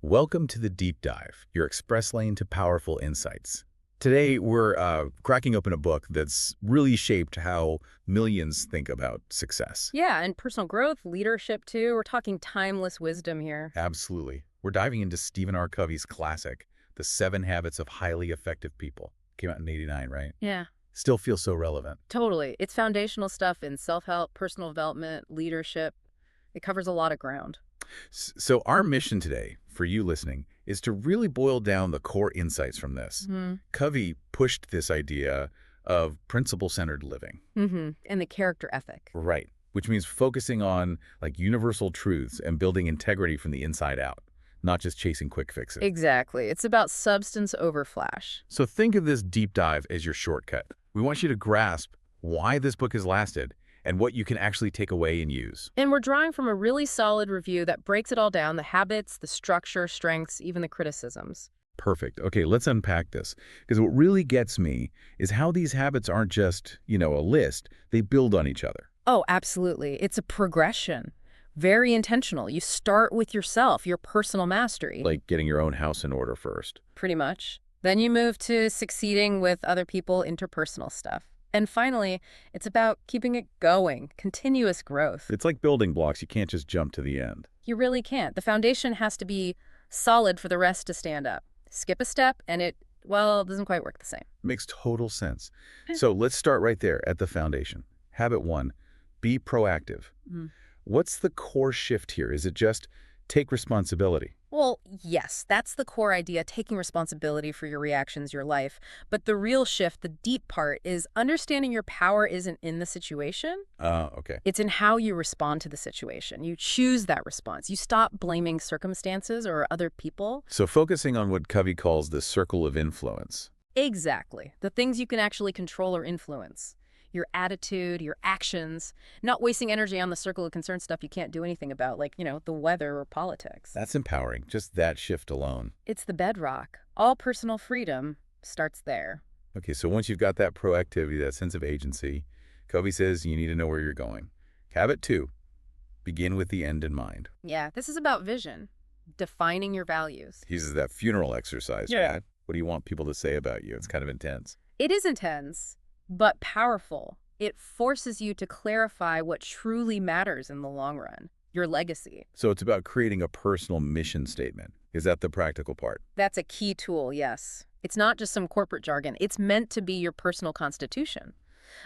Welcome to the Deep Dive, your express lane to powerful insights. Today, we're cracking open a book that's really shaped how millions think about success. Yeah, and personal growth, leadership too. We're talking timeless wisdom here. Absolutely. We're diving into Stephen R. Covey's classic, The 7 Habits of Highly Effective People. Came out in '89, right? Yeah, Still feels so relevant. totally. It's foundational stuff in self-help, personal development, leadership. It covers a lot of ground. So our mission today, for you listening, is to really boil down the core insights from this. Covey pushed this idea of principle-centered living. And the character ethic. Right. Which means focusing on like universal truths and building integrity from the inside out, not just chasing quick fixes. Exactly. It's about substance over flash. So think of this deep dive as your shortcut. We want you to grasp why this book has lasted and what you can actually take away and use. And we're drawing from a really solid review that breaks it all down, the habits, the structure, strengths, even the criticisms. Perfect. Okay, let's unpack this. Because what really gets me is how these habits aren't just, a list. They build on each other. Oh, absolutely. It's a progression. Very intentional. You start with yourself, your personal mastery. Like getting your own house in order first. Pretty much. Then you move to succeeding with other people, interpersonal stuff. And finally, it's about keeping it going, continuous growth. It's like building blocks. You can't just jump to the end. You really can't. The foundation has to be solid for the rest to stand up. Skip a step and it doesn't quite work the same. Makes total sense. So let's start right there at the foundation. Habit 1, be proactive. What's the core shift here? Is it just take responsibility? Well, yes, that's the core idea, taking responsibility for your reactions, your life. But the real shift, the deep part, is understanding your power isn't in the situation. Okay. It's in how you respond to the situation. You choose that response. You stop blaming circumstances or other people. So focusing on what Covey calls the circle of influence. Exactly. The things you can actually control or influence. Your attitude, your actions, not wasting energy on the circle of concern stuff you can't do anything about, like, the weather or politics. That's empowering, just that shift alone. It's the bedrock. All personal freedom starts there. Okay, so once you've got that proactivity, that sense of agency, Covey says you need to know where you're going. Habit 2, begin with the end in mind. Yeah, this is about vision, defining your values. He uses that funeral exercise. Yeah. Right? What do you want people to say about you? It's kind of intense. It is intense, but powerful. It forces you to clarify what truly matters in the long run, your legacy. So it's about creating a personal mission statement. Is that the practical part? That's a key tool, yes. It's not just some corporate jargon. It's meant to be your personal constitution,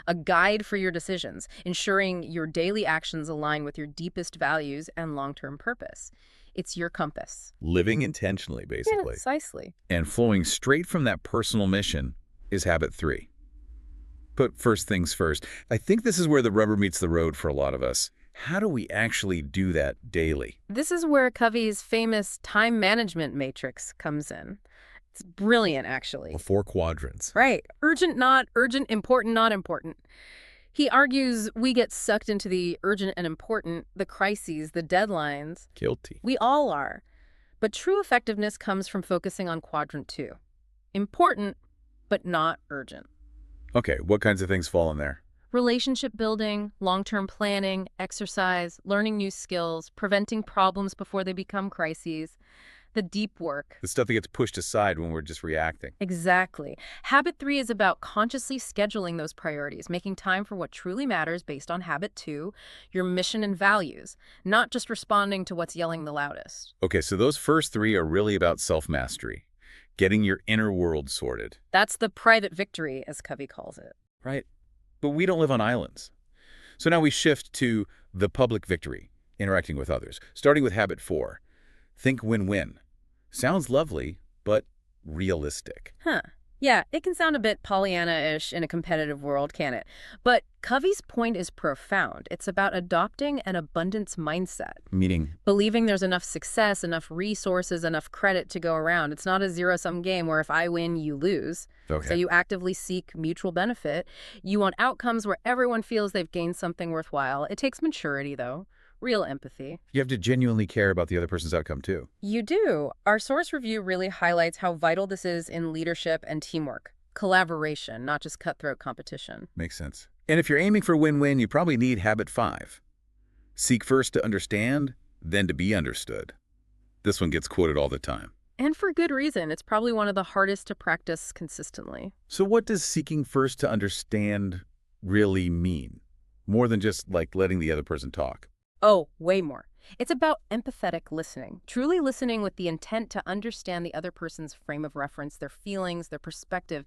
a guide for your decisions, ensuring your daily actions align with your deepest values and long-term purpose. It's your compass. Living intentionally, Yeah, basically. precisely. And flowing straight from that personal mission is habit 3. But first things first, I think this is where the rubber meets the road for a lot of us. How do we actually do that daily? This is where Covey's famous time management matrix comes in. It's brilliant, actually. The 4 quadrants. Right. Urgent, not urgent, important, not important. He argues we get sucked into the urgent and important, the crises, the deadlines. Guilty. We all are. But true effectiveness comes from focusing on quadrant 2. Important, but not urgent. Okay, what kinds of things fall in there? Relationship building, long-term planning, exercise, learning new skills, preventing problems before they become crises, the deep work. The stuff that gets pushed aside when we're just reacting. Exactly. Habit 3 is about consciously scheduling those priorities, making time for what truly matters based on habit 2, your mission and values, not just responding to what's yelling the loudest. Okay, so those first 3 are really about self-mastery, getting your inner world sorted. That's the private victory, as Covey calls it. Right. But we don't live on islands. So now we shift to the public victory, interacting with others, starting with habit 4. Think win-win. Sounds lovely, but realistic. Yeah, it can sound a bit Pollyanna-ish in a competitive world, can it? But Covey's point is profound. It's about adopting an abundance mindset. Meaning? Believing there's enough success, enough resources, enough credit to go around. It's not a zero-sum game where if I win, you lose. Okay. So you actively seek mutual benefit. You want outcomes where everyone feels they've gained something worthwhile. It takes maturity, though. Real empathy. You have to genuinely care about the other person's outcome, too. You do. Our source review really highlights how vital this is in leadership and teamwork. Collaboration, not just cutthroat competition. Makes sense. And if you're aiming for win-win, you probably need habit 5. Seek first to understand, then to be understood. This one gets quoted all the time. And for good reason. It's probably one of the hardest to practice consistently. So what does seeking first to understand really mean? More than just like letting the other person talk. Oh, way more. It's about empathetic listening, truly listening with the intent to understand the other person's frame of reference, their feelings, their perspective,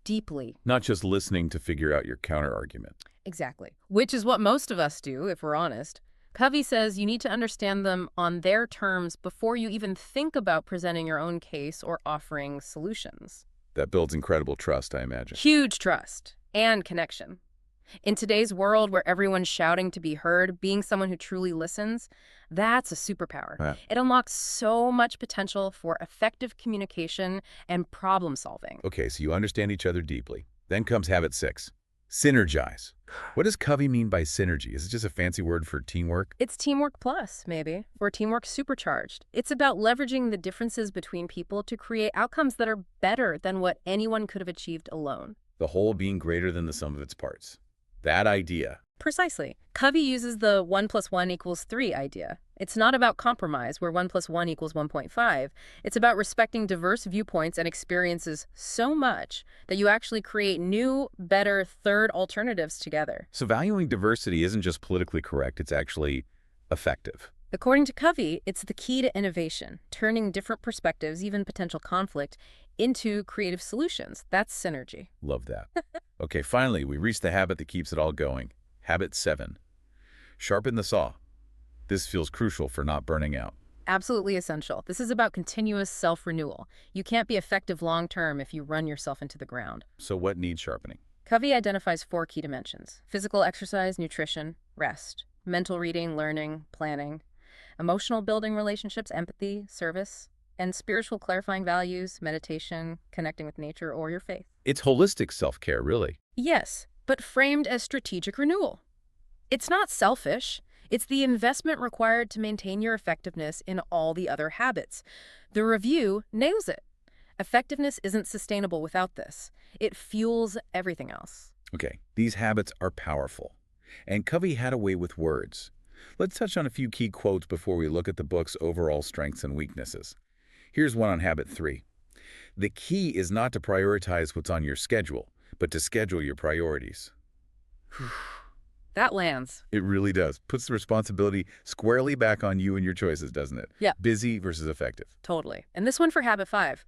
deeply. Not just listening to figure out your counterargument. Exactly. Which is what most of us do, if we're honest. Covey says you need to understand them on their terms before you even think about presenting your own case or offering solutions. That builds incredible trust, I imagine. Huge trust and connection. In today's world where everyone's shouting to be heard, being someone who truly listens, that's a superpower. Yeah. It unlocks so much potential for effective communication and problem solving. Okay, so you understand each other deeply. Then comes habit 6. Synergize. What does Covey mean by synergy? Is it just a fancy word for teamwork? It's teamwork plus, maybe, or teamwork supercharged. It's about leveraging the differences between people to create outcomes that are better than what anyone could have achieved alone. The whole being greater than the sum of its parts. That idea. Precisely. Covey uses the 1 + 1 = 3 idea. It's not about compromise, where 1 + 1 = 1.5. It's about respecting diverse viewpoints and experiences so much that you actually create new, better, third alternatives together. So valuing diversity isn't just politically correct, it's actually effective. According to Covey, it's the key to innovation, turning different perspectives, even potential conflict, into creative solutions. That's synergy. Love that. Okay, finally, we reached the habit that keeps it all going. Habit 7. Sharpen the saw. This feels crucial for not burning out. Absolutely essential. This is about continuous self-renewal. You can't be effective long-term if you run yourself into the ground. So what needs sharpening? Covey identifies 4 key dimensions: physical exercise, nutrition, rest, mental reading, learning, planning, emotional building relationships, empathy, service, and spiritual clarifying values, meditation, connecting with nature, or your faith. It's holistic self-care, really. Yes, but framed as strategic renewal. It's not selfish. It's the investment required to maintain your effectiveness in all the other habits. The review nails it. Effectiveness isn't sustainable without this. It fuels everything else. Okay, these habits are powerful. And Covey had a way with words. Let's touch on a few key quotes before we look at the book's overall strengths and weaknesses. Here's one on habit 3. The key is not to prioritize what's on your schedule, but to schedule your priorities. That lands. It really does. Puts the responsibility squarely back on you and your choices, doesn't it? Yeah. Busy versus effective. Totally. And this one for habit 5.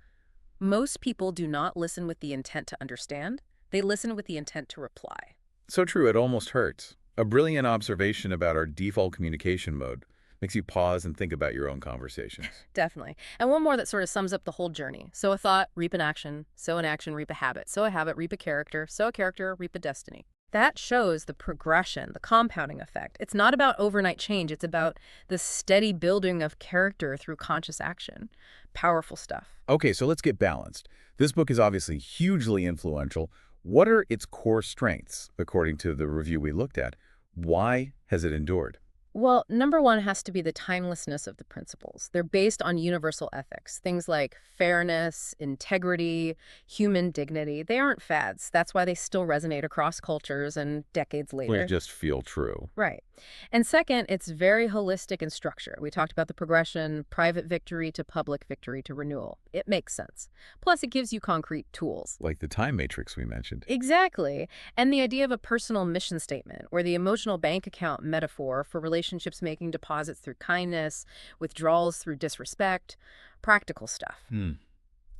Most people do not listen with the intent to understand. They listen with the intent to reply. So true, it almost hurts. A brilliant observation about our default communication mode makes you pause and think about your own conversations. Definitely. And one more that sort of sums up the whole journey. Sow a thought, reap an action. Sow an action, reap a habit. Sow a habit, reap a character. Sow a character, reap a destiny. That shows the progression, the compounding effect. It's not about overnight change. It's about the steady building of character through conscious action. Powerful stuff. Okay, so let's get balanced. This book is obviously hugely influential. What are its core strengths, according to the review we looked at? Why has it endured? Well, number one has to be the timelessness of the principles. They're based on universal ethics, things like fairness, integrity, human dignity. They aren't fads. That's why they still resonate across cultures and decades later. They just feel true. Right. And second, it's very holistic in structure. We talked about the progression, private victory to public victory to renewal. It makes sense. Plus, it gives you concrete tools. Like the time matrix we mentioned. Exactly. And the idea of a personal mission statement, or the emotional bank account metaphor for relationships making deposits through kindness, withdrawals through disrespect, practical stuff.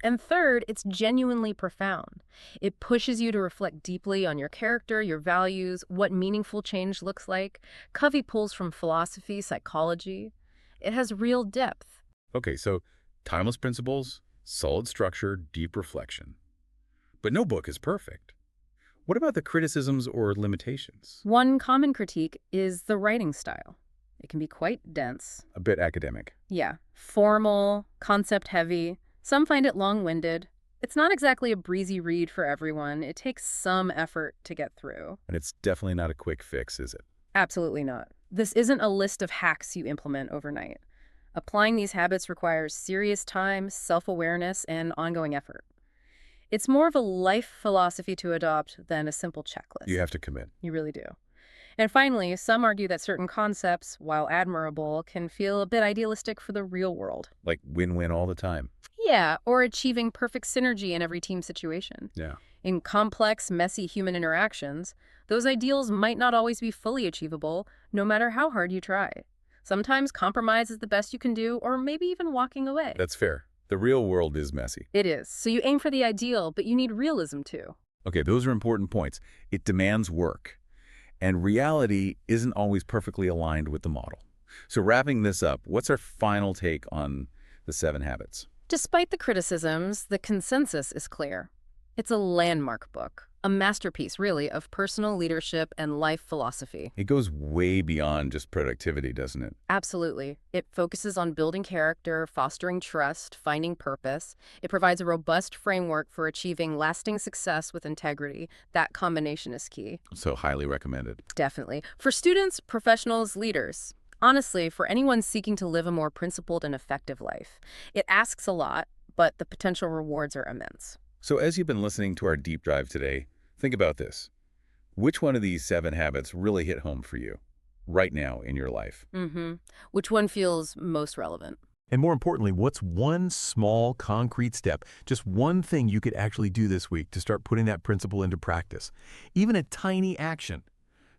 And third, it's genuinely profound. It pushes you to reflect deeply on your character, your values, what meaningful change looks like. Covey pulls from philosophy, psychology. It has real depth. Okay, so timeless principles, solid structure, deep reflection. But no book is perfect. What about the criticisms or limitations? One common critique is the writing style. It can be quite dense. A bit academic. Yeah, formal, concept-heavy. Some find it long-winded. It's not exactly a breezy read for everyone. It takes some effort to get through. And it's definitely not a quick fix, is it? Absolutely not. This isn't a list of hacks you implement overnight. Applying these habits requires serious time, self-awareness, and ongoing effort. It's more of a life philosophy to adopt than a simple checklist. You have to commit. You really do. And finally, some argue that certain concepts, while admirable, can feel a bit idealistic for the real world. Like win-win all the time. Yeah, or achieving perfect synergy in every team situation. Yeah. In complex, messy human interactions, those ideals might not always be fully achievable, no matter how hard you try. Sometimes compromise is the best you can do, or maybe even walking away. That's fair. The real world is messy. It is. So you aim for the ideal, but you need realism too. Okay, those are important points. It demands work. And reality isn't always perfectly aligned with the model. So wrapping this up, what's our final take on the 7 habits? Despite the criticisms, the consensus is clear. It's a landmark book, a masterpiece, really, of personal leadership and life philosophy. It goes way beyond just productivity, doesn't it? Absolutely. It focuses on building character, fostering trust, finding purpose. It provides a robust framework for achieving lasting success with integrity. That combination is key. So highly recommended. Definitely. For students, professionals, leaders. Honestly, for anyone seeking to live a more principled and effective life. It asks a lot, but the potential rewards are immense. So as you've been listening to our deep dive today, think about this. Which one of these 7 habits really hit home for you right now in your life? Which one feels most relevant? And more importantly, what's one small, concrete step, just one thing you could actually do this week to start putting that principle into practice? Even a tiny action,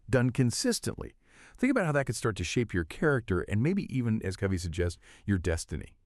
done consistently. Think about how that could start to shape your character and maybe even, as Covey suggests, your destiny.